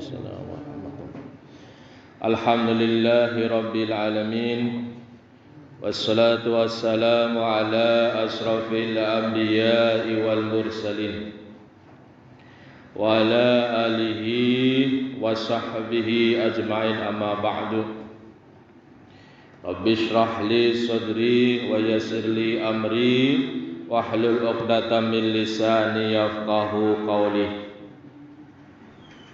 Waalaikumsalam warahmatullahi. Alhamdulillahi rabbil alamin. Wassalatu wassalamu ala asrafil anbiya'i wal mursalin wa ala alihi wa sahbihi ajma'in, amma ba'du. Rabbi shrah li sadri wa yassir li amri wahlul 'uqdatam min lisani yafqahu qawli.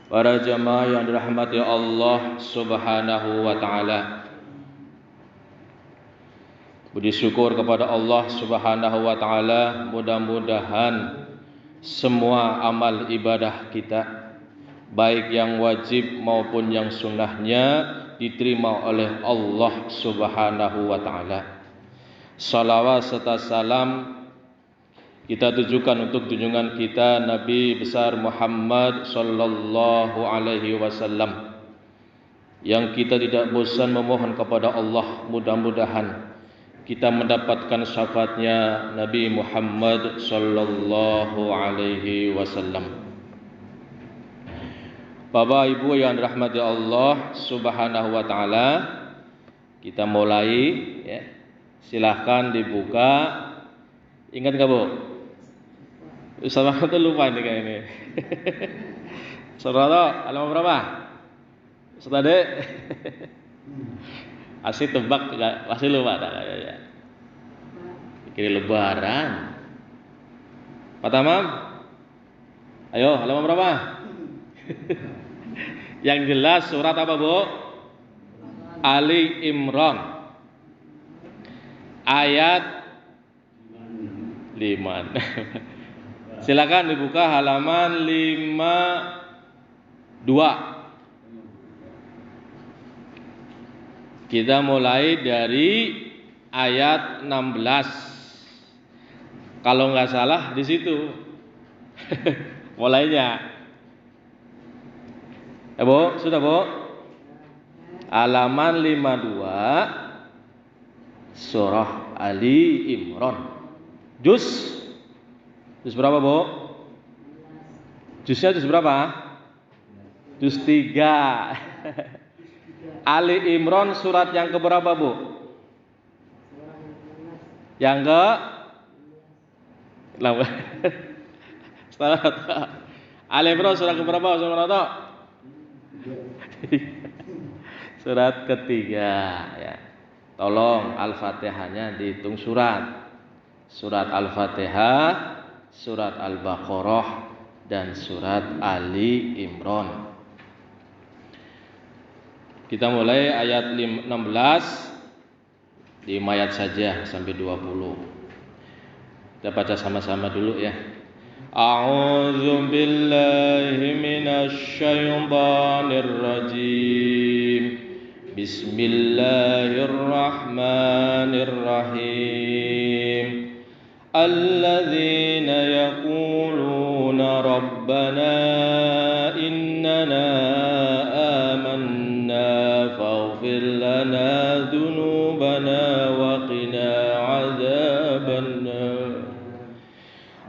Para jamaah yang dirahmati Allah Subhanahu wa taala, puji syukur kepada Allah Subhanahu wa taala, mudah-mudahan semua amal ibadah kita, baik yang wajib maupun yang sunnahnya, diterima oleh Allah Subhanahu wa taala. Salawat serta salam kita tujukan untuk junjungan kita Nabi besar Muhammad sallallahu alaihi wasallam, yang kita tidak bosan memohon kepada Allah, mudah-mudahan kita mendapatkan syafaatnya Nabi Muhammad sallallahu alaihi wasallam. Bapak Ibu yang dirahmati Allah Subhanahu wa taala, kita mulai ya. Silahkan dibuka. Ingat enggak, Bu? Ustaz Mahmud tuh lupa ini kayak ini. Saudara, halaman berapa? Ustaz Ade? Asli tebak enggak? Pasti lupa tak kayaknya. Kira lebaran. Pak Tamam? Ayo, halaman berapa? Yang jelas surat apa, Bu? Ali Imran. Ayat 5. Silakan dibuka halaman 52. Kita mulai dari ayat 16. Kalau nggak salah di situ. Mulainya. Bu, sudah, Bu? Halaman 52 surah Ali Imran. Juz berapa, Bu? Juznya juz berapa? Juz 3. Ali Imran surat yang keberapa, Bu? Yang ke? Ali Imran surat keberapa? Surat ketiga ya. Tolong Al-Fatihahnya dihitung surat. Surat Al-Fatihah, surat Al-Baqarah, dan surat Ali Imran. Kita mulai ayat 16, di mayat saja sampai 20. Kita baca sama-sama dulu ya. A'udzu billahi minasy syaithanir rajim. Bismillahirrahmanirrahim. الذين يقولون ربنا إننا آمنا فاغفر لنا ذنوبنا وقنا عذاب النار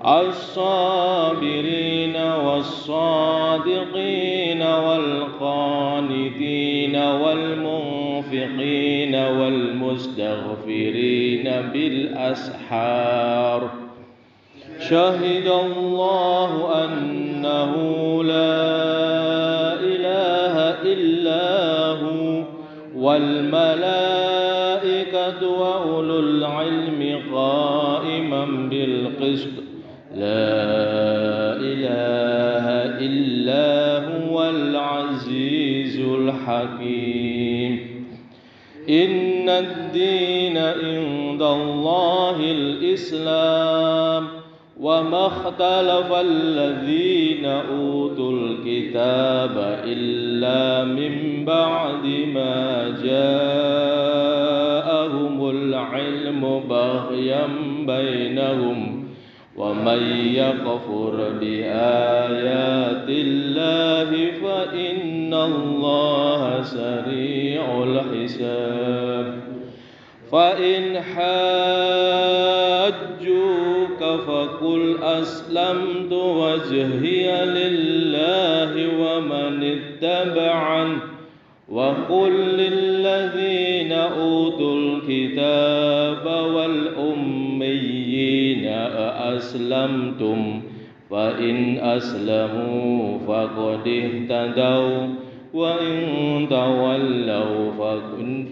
الصابرين والصادقين والقانتين والمنفقين والمستغفرين بالأسحار شهد الله أنه لا إله إلا هو والملائكة وأولو العلم قائما بالقسط لا إله إلا هو العزيز الحكيم إن الدين عند الله الإسلام وما اختلف الذين أوتوا الكتاب إلا من بعد ما جاءهم العلم بغيا بينهم ومن يكفر بآيات الله فإن الله سريع الحساب فإن حاجوك فقل أسلمت وجهي لله ومن تبعا وقل للذين أوتوا الكتاب والأميين أأسلمتم فإن أسلموا فقد اهتدوا وإن تولوا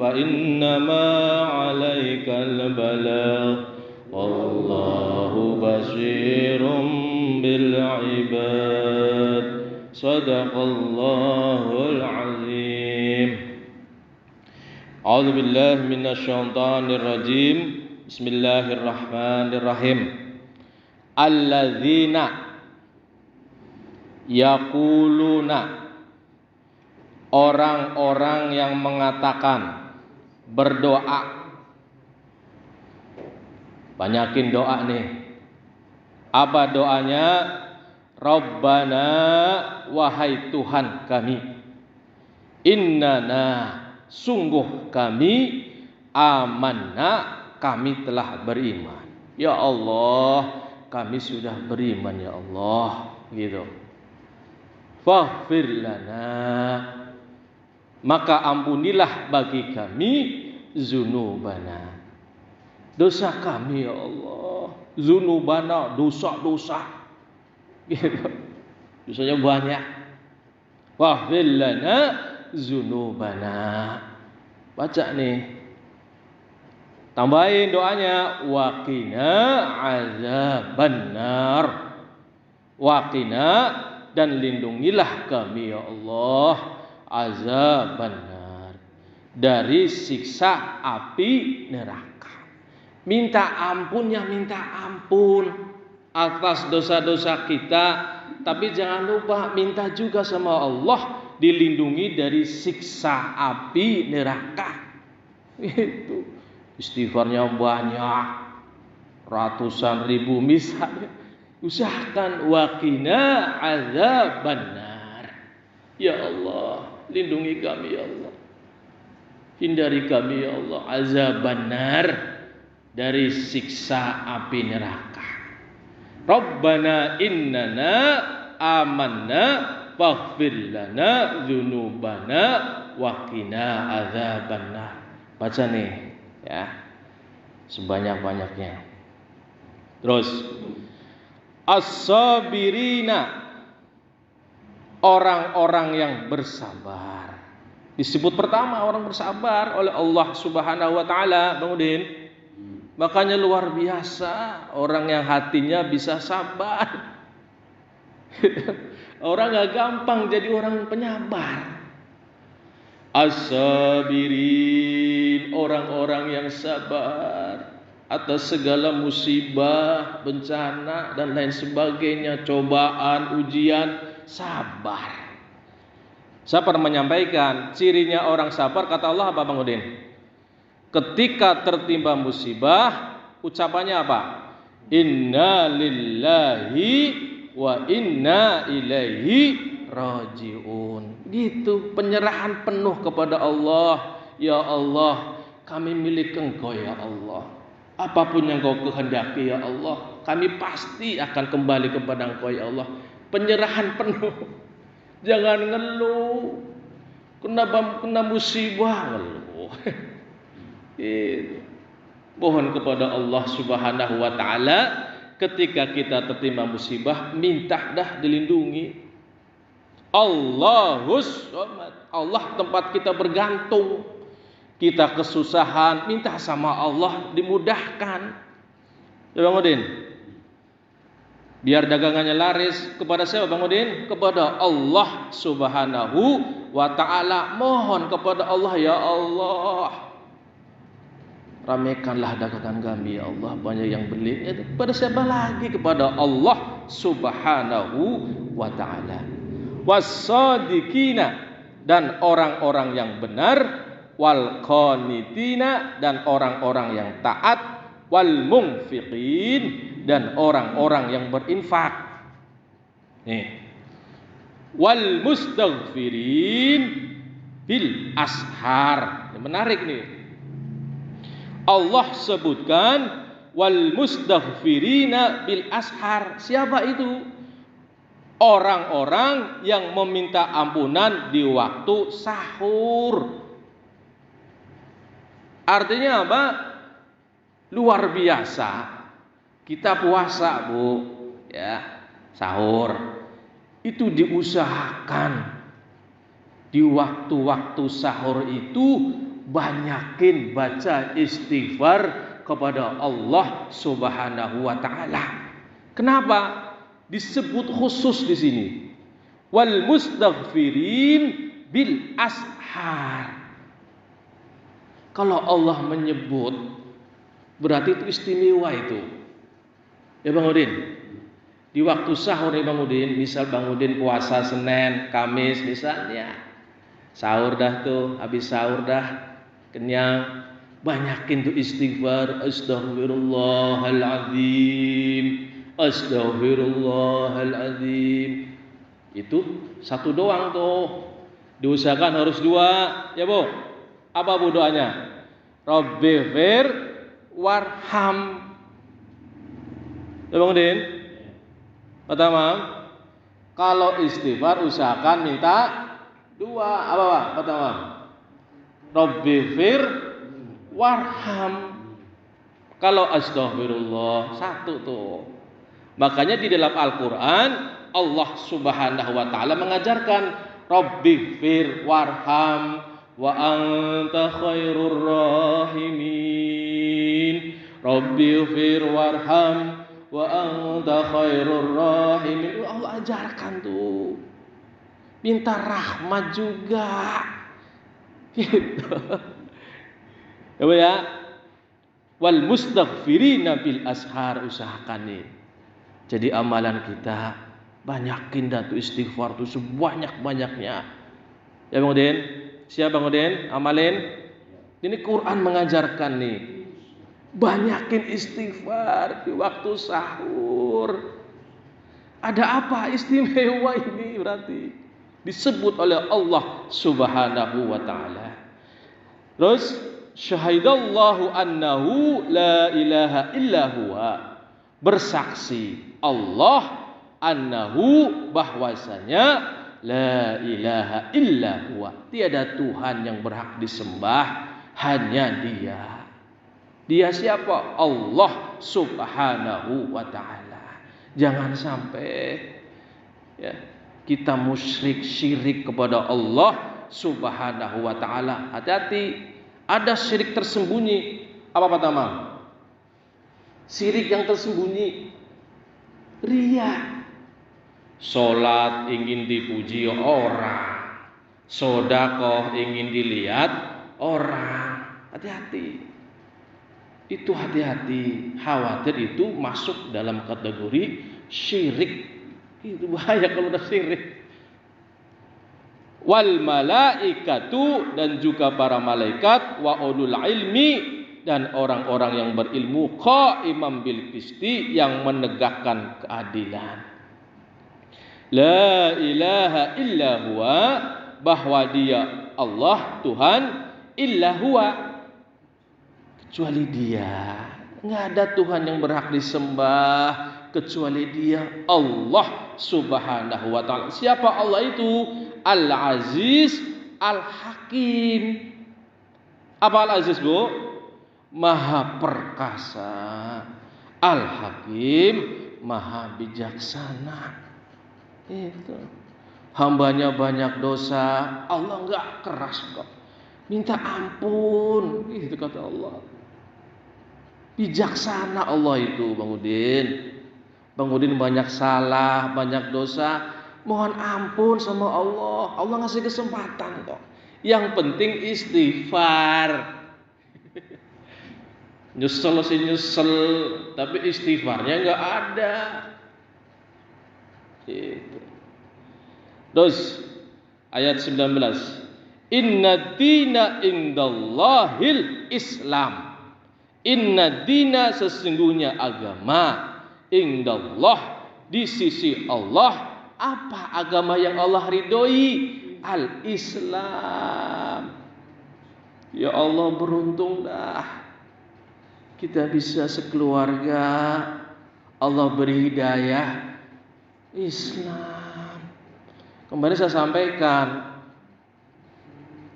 فإنما عليك البلاغ والله بصير بالعباد صدق الله العظيم. أعوذ بالله من الشيطان الرجيم. بسم الله الرحمن الرحيم. Alladzina yaquluna, orang-orang yang mengatakan, berdoa. Banyakin doa nih. Apa doanya? Rabbana, wahai Tuhan kami, innana, sungguh kami, amanna, kami telah beriman. Ya Allah, kami sudah beriman ya Allah, gitu. Faghfir lana, maka ampunilah bagi kami zunubana, dosa kami ya Allah. Zunubana, dosa-dosa, gitu. Dosanya banyak. Faghfir lana zunubana. Baca nih. Tambahin doanya, waqina azabannar. Waqina, dan lindungilah kami ya Allah, azabannar, dari siksa api neraka. Minta ampun ya, minta ampun atas dosa-dosa kita, tapi jangan lupa minta juga sama Allah dilindungi dari siksa api neraka. Itu istighfarnya banyak, ratusan ribu misalnya. Usahakan waqina azabannar. Ya Allah, lindungi kami ya Allah, hindari kami ya Allah, azabannar, dari siksa api neraka. Rabbana innana amanna faghfir lana dzunubana waqina azabannar. Baca nih ya, sebanyak-banyaknya. Terus as-sabirina, orang-orang yang bersabar. Disebut pertama orang bersabar oleh Allah Subhanahu wa taala, Bang Udin. Makanya luar biasa orang yang hatinya bisa sabar. Orang gak gampang jadi orang penyabar. As-sabirin, orang-orang yang sabar atas segala musibah, bencana dan lain sebagainya, cobaan, ujian, sabar. Sabar menyampaikan cirinya orang sabar, kata Allah apa Bang Udin? Ketika tertimpa musibah, ucapannya apa? Inna lillahi wa inna ilaihi rajiun. Gitu, penyerahan penuh kepada Allah. Ya Allah, kami milik Engkau ya Allah. Apapun yang Kau kehendaki ya Allah, kami pasti akan kembali kepada Engkau ya Allah. Penyerahan penuh. Jangan ngeluh. Kena musibah ngeluh. Mohon kepada Allah Subhanahu wa taala, ketika kita tertimpa musibah, minta dah dilindungi. Allahus samad, Allah tempat kita bergantung. Kita kesusahan, minta sama Allah dimudahkan. Ya Bang Udin, biar dagangannya laris, kepada siapa Bang Udin? Kepada Allah Subhanahu wa taala. Mohon kepada Allah, ya Allah, ramaikanlah dagangan kami ya Allah, banyak yang beli. Kepada siapa lagi? Kepada Allah Subhanahu wa taala. Was-shadiqina, dan orang-orang yang benar, wal qanitina, dan orang-orang yang taat, wal munfiqin, dan orang-orang yang berinfak. Nih. Wal mustaghfirin bil ashar. Ini menarik nih. Allah sebutkan wal mustaghfirina bil ashar. Siapa itu? orang-orang yang meminta ampunan di waktu sahur. Artinya apa? Luar biasa. Kita puasa, Bu, ya, sahur. Itu diusahakan di waktu-waktu sahur itu banyakin baca istighfar kepada Allah Subhanahu wa taala. Kenapa? Disebut khusus di sini. Wal mustaghfirin bil ashar. Kalau Allah menyebut, berarti itu istimewa itu. Ya Bang Udin. Di waktu sahur ya Bang Udin, misal Bang Udin puasa Senin, Kamis misalnya. Sahur dah tuh, habis sahur dah kenyang, banyakin tuh istighfar, astaghfirullahaladzim, astaghfirullahaladzim. Itu satu doang tuh. Diusahakan harus dua, ya Bu. Apa Bu doanya? Rabbighfir warham. Ya Bang Udin. Pertama, kalau istighfar usahakan minta dua. Apa Pak? Pertama, Rabbighfir warham. Kalau astaghfirullah satu tuh. Makanya di dalam Al-Quran Allah Subhanahu wa taala mengajarkan Rabbighfir warham wa anta khairur rahimin. Rabbighfir warham wa anta khairur rahimin. Allah ajarkan tuh. Minta rahmat juga. Gitu. Ya. Wal mustaghfirina bil ashar, usahakan nih. Jadi amalan kita banyakin dah tuh istighfar tuh sebanyak-banyaknya. Ya Bang Udin? Siap Bang Udin? Amalin. Ini Quran mengajarkan nih. Banyakin istighfar di waktu sahur. Ada apa istimewa ini berarti? Disebut oleh Allah Subhanahu wa taala. Terus syahidallahu annahu la ilaha illa huwa. Bersaksi Allah annahu bahwasanya la ilaha illa huwa. Tiada Tuhan yang berhak disembah, hanya Dia. Dia siapa? Allah Subhanahu wa taala. Jangan sampai ya, kita musyrik syirik kepada Allah Subhanahu wa taala. Hati-hati, ada syirik tersembunyi. Apa pertama? Syirik yang tersembunyi, riya. Salat ingin dipuji orang, sedekah ingin dilihat orang. Hati-hati. Itu hati-hati, khawatir itu masuk dalam kategori syirik. Itu bahaya kalau udah syirik. Wal malaikatu, dan juga para malaikat, wa ulul ilmi, dan orang-orang yang berilmu, qaimam bil qisti, yang menegakkan keadilan. La ilaha illa huwa, bahwa Dia Allah Tuhan, illa huwa, kecuali Dia. Enggak ada Tuhan yang berhak disembah kecuali Dia, Allah Subhanahu wa taala. Siapa Allah itu? Al-Aziz Al-Hakim. Apa Al-Aziz, Bu? Maha perkasa. Al-Hakim, maha bijaksana. Itu. Hambanya banyak dosa, Allah enggak keras kok. Minta ampun, itu kata Allah. Bijaksana Allah itu, Bang Udin. Bang Udin banyak salah, banyak dosa, mohon ampun sama Allah. Allah ngasih kesempatan kok. Yang penting istighfar. Nyesel sih nyesel, tapi istighfarnya enggak ada. Gitu. Terus ayat 19. Inna dina indallahil Islam. Inna dina, sesungguhnya agama, indallah, di sisi Allah. Apa agama yang Allah ridhoi? Al-Islam. Ya Allah, beruntung dah kita bisa sekeluarga Allah beri hidayah Islam. Kemarin saya sampaikan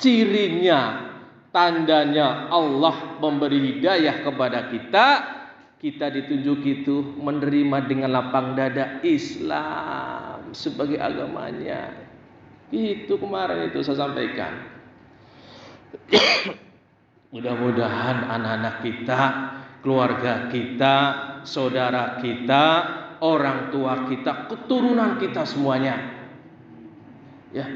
cirinya, tandanya Allah memberi hidayah kepada kita, kita ditunjuk itu menerima dengan lapang dada Islam sebagai agamanya. Itu kemarin itu saya sampaikan. Mudah-mudahan anak-anak kita, keluarga kita, saudara kita, orang tua kita, keturunan kita semuanya, ya,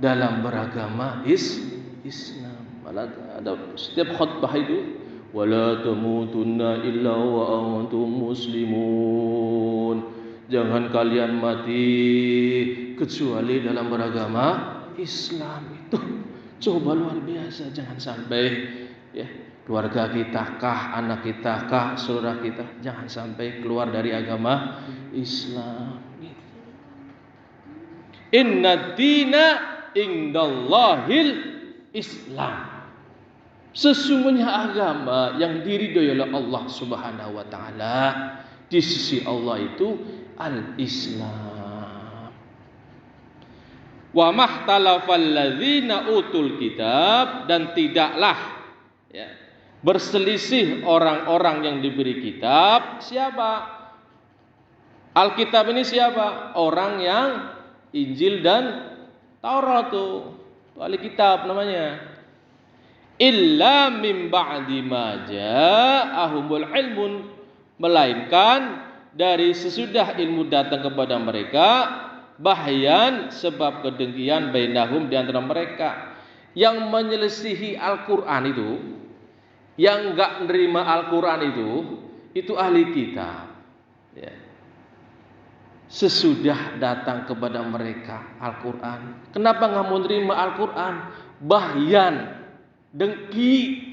dalam beragama Islam. Malah ada setiap khutbah itu, wala tamutunna illa wa antum muslimun. Jangan kalian mati kecuali dalam beragama Islam. Itu coba luar biasa. Jangan sampai ya, keluarga kita kah, anak kita kah, saudara kita, jangan sampai keluar dari agama Islam. Inna dina indallahil Islam. Sesungguhnya agama yang diridhoi oleh Allah Subhanahu wa taala di sisi Allah itu al-Islam. Wa mahtalafal ladzina utul kitab, dan tidaklah ya, berselisih orang-orang yang diberi kitab. Siapa? Alkitab ini siapa? Orang yang Injil dan Taurat tuh, ahli kitab namanya. Illa mim ba'di ma ja'ahumul ilmun, melainkan dari sesudah ilmu datang kepada mereka, bahyan sebab kedengkian bainahum di antara mereka. Yang menyelisihi Al-Qur'an itu, yang enggak menerima Al-Qur'an itu ahli kitab. Ya. Sesudah datang kepada mereka Al-Quran, kenapa nggak mau terima Al-Quran? Bahyan, dengki,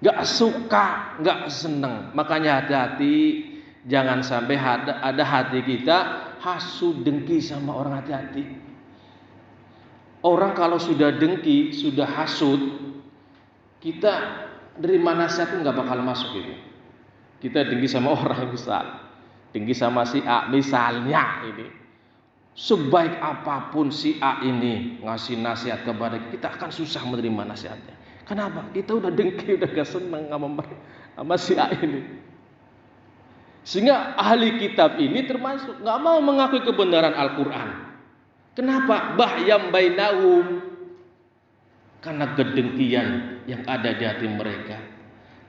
nggak suka, nggak seneng. Makanya hati-hati, jangan sampai ada hati kita hasud, dengki sama orang. Hati-hati. Orang kalau sudah dengki, sudah hasud, kita nerima nasihat nggak bakal masuk itu. Kita dengki sama orang besar, tinggi sama si A misalnya ini, sebaik apapun si A ini ngasih nasihat kepada kita, akan susah menerima nasihatnya. Kenapa? Kita udah dengki, udah gak senang sama si A ini. Sehingga ahli kitab ini termasuk gak mau mengakui kebenaran Al-Quran. Kenapa? Bahyam bainahum, karena kedengkian yang ada di hati mereka.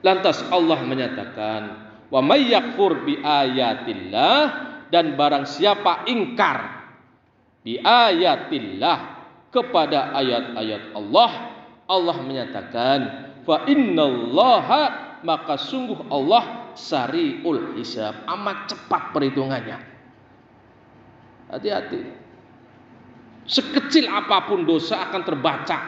Lantas Allah menyatakan, wa may yakfur bi ayatillah, dan barang siapa ingkar bi ayatillah, kepada ayat-ayat Allah, Allah menyatakan fa innallaha, maka sungguh Allah sari'ul hisab, amat cepat perhitungannya. Hati-hati, sekecil apapun dosa akan terbaca,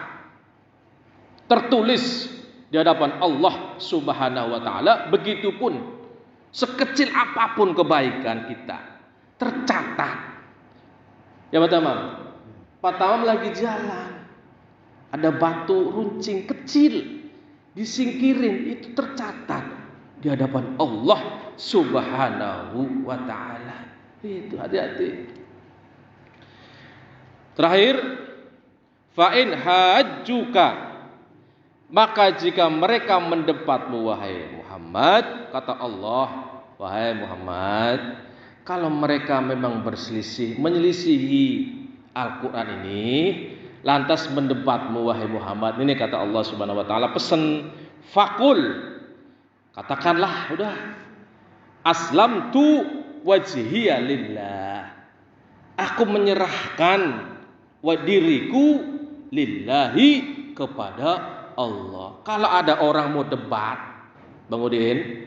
tertulis di hadapan Allah Subhanahu wa taala. Begitupun sekecil apapun kebaikan kita tercatat. Ya Pak Tamam lagi jalan, ada batu runcing kecil disingkirin, itu tercatat di hadapan Allah Subhanahu wa taala. Itu hati-hati. Terakhir, fa in hajjuka, maka jika mereka mendebatmu wahai Muhammad, kata Allah, wahai Muhammad, kalau mereka memang berselisih, menyelisihi Al-Quran ini, lantas mendebatmu wahai Muhammad, ini kata Allah Subhanahu wa taala, pesan, fakul, katakanlah, udah, aslamtu wajhiya lillah, aku menyerahkan diriku lillahi, kepada Allah. Kalau ada orang mau debat, Bang Udin,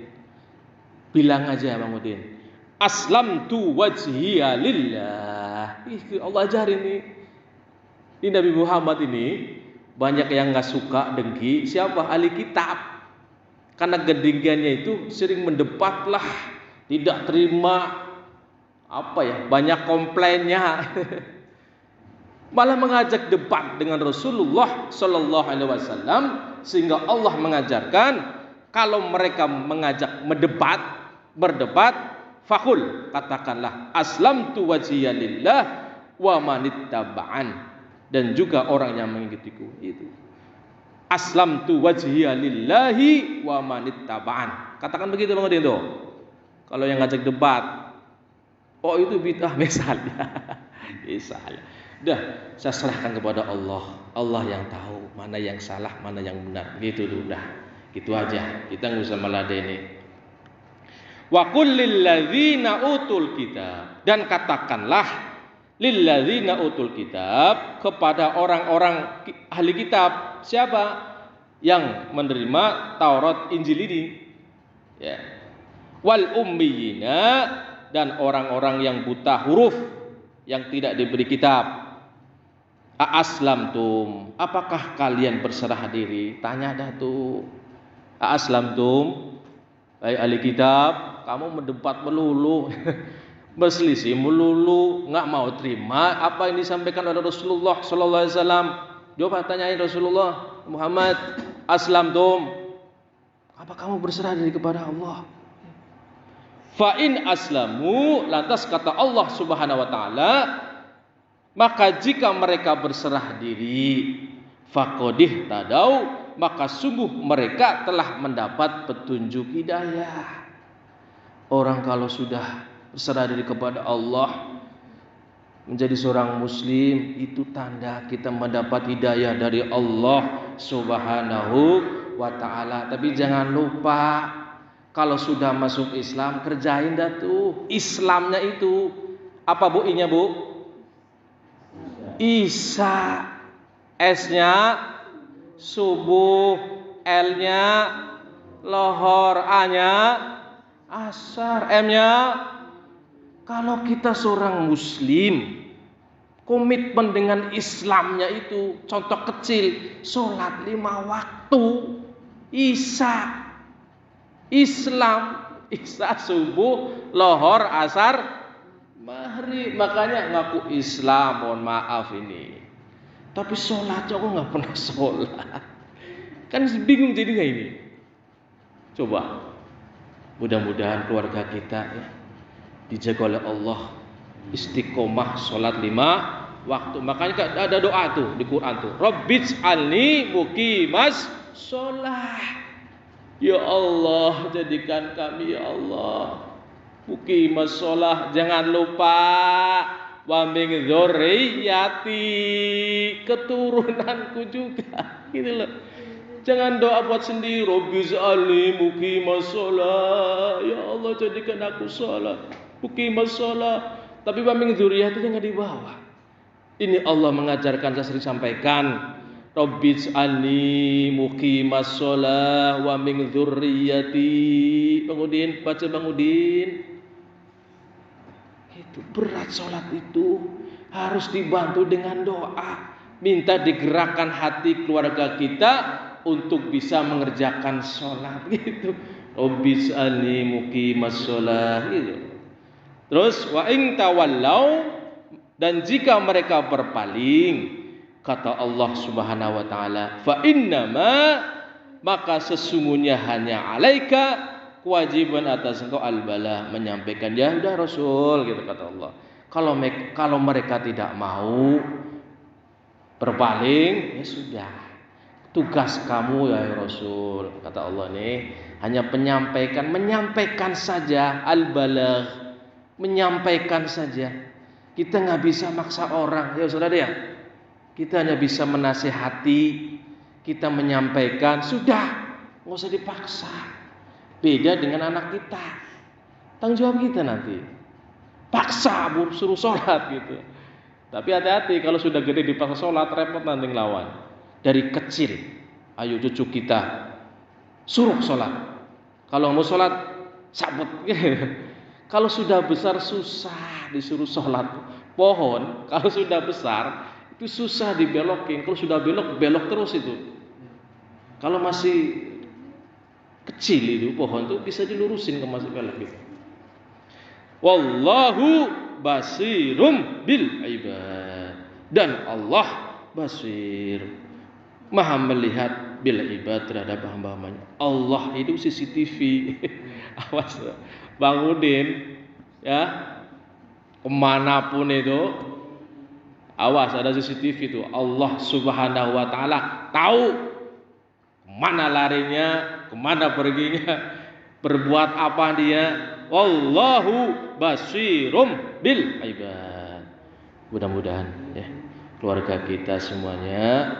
bilang aja Bang Udin, aslamtu wajhiya lillah. Allah ajarin nih. Ini Nabi Muhammad ini banyak yang nggak suka, dengki. Siapa? Ahli kitab. Karena kedengkiannya itu sering mendebat lah, tidak terima, banyak komplainnya. Malah mengajak debat dengan Rasulullah Sallallahu Alaihi Wasallam, sehingga Allah mengajarkan kalau mereka mengajak berdebat, Fakul, katakanlah, aslamtu wajhiya lillah wa manittaba'an, dan juga orang yang mengikutiku. Itu aslamtu wajhiya lillahi wa manittaba'an. Katakan begitu Bang Udin tuh. Kalau yang ngajak debat, oh itu bid'ah misalnya. Misalnya. Dah, saya serahkan kepada Allah. Allah yang tahu mana yang salah, mana yang benar. Gitu tuh, dah. Gitu aja. Kita enggak usah meladeni. Wa qul lil ladzina utul kitab, dan katakanlah lil ladzina utul kitab, kepada orang-orang ahli kitab. Siapa yang menerima Taurat Injil ini? Ya. Wal ummiyina, dan orang-orang yang buta huruf, yang tidak diberi kitab. Aslamtum, apakah kalian berserah diri? Tanya dah tuh. Aslamtum, hai ahli kitab, kamu mendebat melulu, berselisih melulu, nggak mau terima apa yang disampaikan oleh Rasulullah sallallahu alaihi wasallam. Coba tanyain Rasulullah Muhammad, aslamtum, apa kamu berserah diri kepada Allah? Fa in aslamu, lantas kata Allah Subhanahu wa taala, maka jika mereka berserah diri, faqadih tadau, maka sungguh mereka telah mendapat petunjuk hidayah. Orang kalau sudah berserah diri kepada Allah, menjadi seorang muslim, itu tanda kita mendapat hidayah dari Allah Subhanahu wa taala. Tapi jangan lupa, kalau sudah masuk Islam, kerjain dah tuh Islamnya itu. Apa Bu I-nya Bu? Isya, S-nya subuh, L-nya lohor, A-nya asar, M-nya. Kalau kita seorang muslim, komitmen dengan Islamnya itu, contoh kecil, sholat 5 waktu, Isya, Islam, Isya subuh, lohor, asar, maghrib. Makanya ngaku Islam, mohon maaf ini. Tapi sholat aku nggak pernah sholat. Kan bingung jadinya ini. Coba, mudah-mudahan keluarga kita ya, dijaga oleh Allah, istiqomah sholat 5 waktu. Makanya ada doa tuh di Quran tuh, Rabbij'alni muqimas sholat. Ya Allah, jadikan kami ya Allah muqimas sholat. Jangan lupa wa min dzurriyyati, keturunanku juga. Gitu loh. Jangan doa buat sendiri, Rabbij'alni muqimas sholat. Ya Allah, jadikan aku sholat, muqimas sholat. Tapi wa min dzurriyyati jangan dibawa. Ini Allah mengajarkan, saya sering sampaikan, Rabbij'alni muqimas sholat wa min dzurriyyati. Bang Udin, baca Bang Udin. Itu berat sholat itu, harus dibantu dengan doa. Minta digerakkan hati keluarga kita untuk bisa mengerjakan sholat gitu. Rabbij'alni muqimas sholat gitu. Terus wa in tawallau, dan jika mereka berpaling, kata Allah Subhanahu wa taala, fa innama, maka sesungguhnya hanya alaika, kewajiban atas engkau al-bala, menyampaikan. Ya udah Rasul gitu kata Allah. Kalau mereka tidak mau berpaling, ya sudah, tugas kamu ya Rasul kata Allah nih, hanya menyampaikan saja, al-balagh, menyampaikan saja. Kita nggak bisa maksa orang ya saudara ya. Kita hanya bisa menasihati, kita menyampaikan, sudah, nggak usah dipaksa. Beda dengan anak kita, tanggung jawab kita nanti. Paksa suruh sholat gitu. Tapi hati-hati, kalau sudah gede dipaksa sholat, repot nanti ngelawan. Dari kecil, ayo cucu kita suruh sholat. Kalau mau sholat, sabut. Kalau sudah besar susah disuruh sholat. Pohon kalau sudah besar itu susah dibelokin. Kalau sudah belok terus itu. Kalau masih kecil itu pohon tuh bisa dilurusin ke masuk belok gitu. Wallahu basirum bil ibad, dan Allah basir, maha melihat bil ibad, terhadap hamba-hambanya. Allah itu CCTV. Awas Bang Udin, ya, kemanapun itu, awas ada CCTV itu. Allah Subhanahu Wa Taala tahu kemana larinya, kemana perginya, berbuat apa dia. Wallahu basirum bil ibad. Mudah-mudahan ya keluarga kita semuanya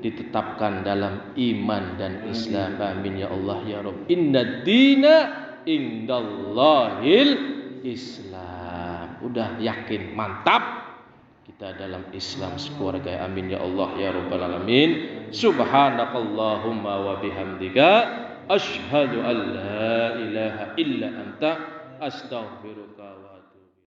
ditetapkan dalam iman dan Islam. Amin ya Allah ya Rabb. Inna dina indallahil Islam. Udah yakin, mantap kita dalam Islam sekeluarga. Amin ya Allah ya Rabbal alamin. Subhanakallahumma wa bihamdika asyhadu an la ilaha illa anta astaghfiruka